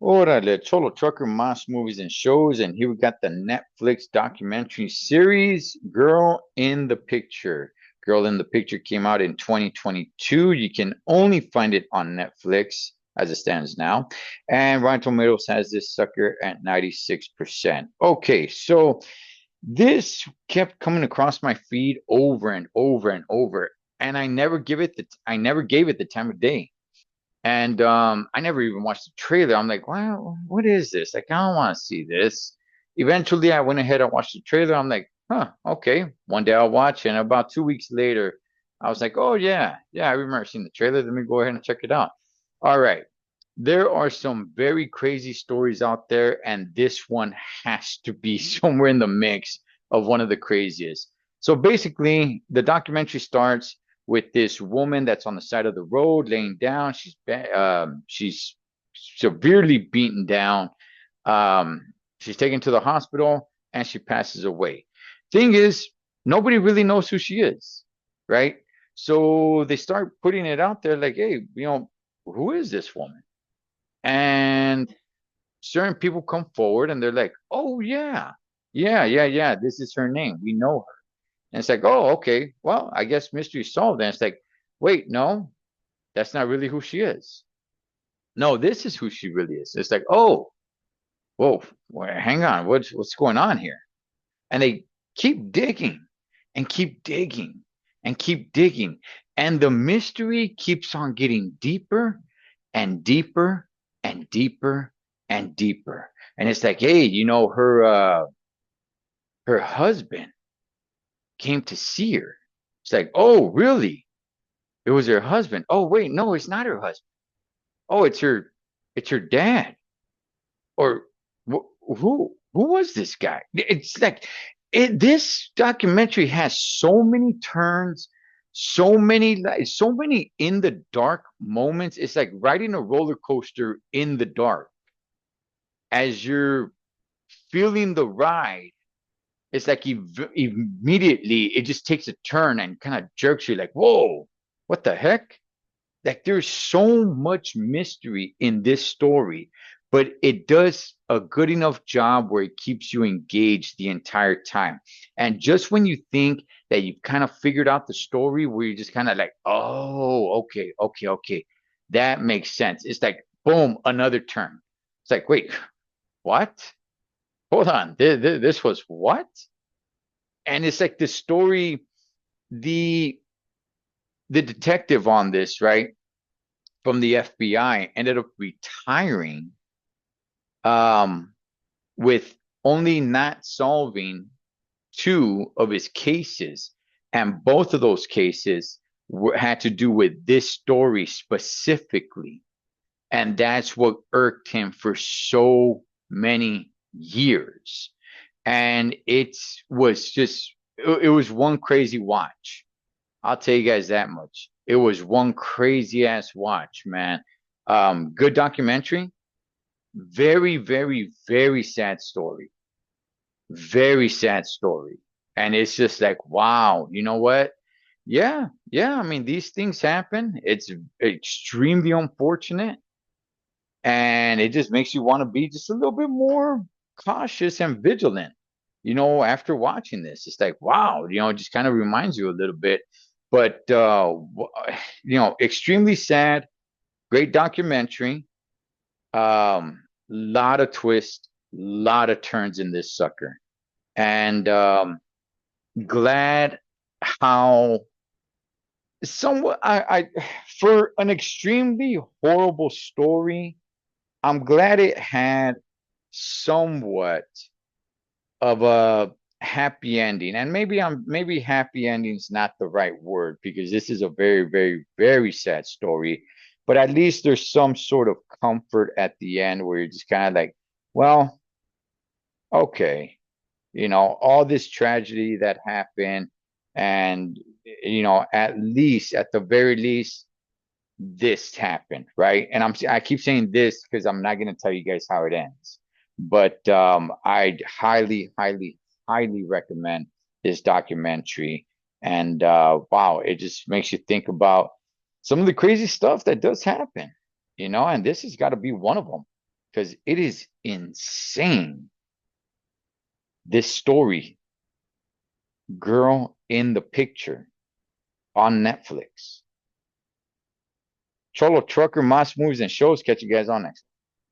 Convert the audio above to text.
Órale, Cholo Trucker Moss movies and shows, and here we got the Netflix documentary series, Girl in the Picture. Girl in the Picture came out in 2022. You can only find it on Netflix as it stands now. And Rotten Tomatoes has this sucker at 96%. Okay, so this kept coming across my feed over and over and over, and I never gave it the time of day. And I never even watched the trailer. I'm like, wow, what is this? Like, I don't want to see this. Eventually, I went ahead and watched the trailer. I'm like, huh, okay. One day I'll watch it. And about 2 weeks later, I was like, oh, yeah, yeah, I remember seeing the trailer. Let me go ahead and check it out. All right. There are some very crazy stories out there, and this one has to be somewhere in the mix of one of the craziest. So basically, the documentary starts with this woman that's on the side of the road laying down. She's severely beaten down. She's taken to the hospital and she passes away. Thing is, nobody really knows who she is, right? So they start putting it out there like, hey, who is this woman? And certain people come forward and they're like, oh, yeah, yeah, yeah, yeah, this is her name. We know her. And it's like, oh, okay. Well, I guess mystery solved. And it's like, wait, no, that's not really who she is. No, this is who she really is. It's like, oh, whoa, hang on, what's going on here? And they keep digging and keep digging and keep digging, and the mystery keeps on getting deeper and deeper and deeper and deeper. And it's like, hey, her husband came to see her. It's like, oh, really? It was her husband. Oh, wait, no, it's not her husband. Oh, it's her dad. Or who was this guy? It's like this documentary has so many turns, so many in the dark moments. It's like riding a roller coaster in the dark as you're feeling the ride. It's like immediately it just takes a turn and kind of jerks you like, whoa, what the heck? Like there's so much mystery in this story, but it does a good enough job where it keeps you engaged the entire time. And just when you think that you've kind of figured out the story, where you're just kind of like, oh, okay, okay, okay, that makes sense. It's like, boom, another turn. It's like, wait, what? Hold on, this was what? And it's like the story, the the detective on this, right? From the FBI ended up retiring um, with only not solving two of his cases. And both of those cases had to do with this story specifically. And that's what irked him for so many years. And it was just, it was one crazy watch. I'll tell you guys that much. It was one crazy ass watch, man. Good documentary. Very, very, very sad story. Very sad story. And it's just like, wow, you know what? Yeah, yeah. I mean, these things happen. It's extremely unfortunate. And it just makes you want to be just a little bit more cautious and vigilant, after watching this. It's like, wow, it just kind of reminds you a little bit. But, extremely sad, great documentary. Lot of twists, lot of turns in this sucker. And glad how somewhat for an extremely horrible story, I'm glad it had somewhat of a happy ending. And maybe happy ending is not the right word because this is a very, very, very sad story. But at least there's some sort of comfort at the end where you're just kind of like, well, okay, all this tragedy that happened, and at the very least, this happened, right? And I keep saying this because I'm not going to tell you guys how it ends, but I'd highly, highly, highly recommend this documentary. And wow, it just makes you think about some of the crazy stuff that does happen, and this has got to be one of them. because it is insane. This story, Girl in the Picture, on Netflix. Cholo Trucker, Mas Movies and Shows. Catch you guys on next.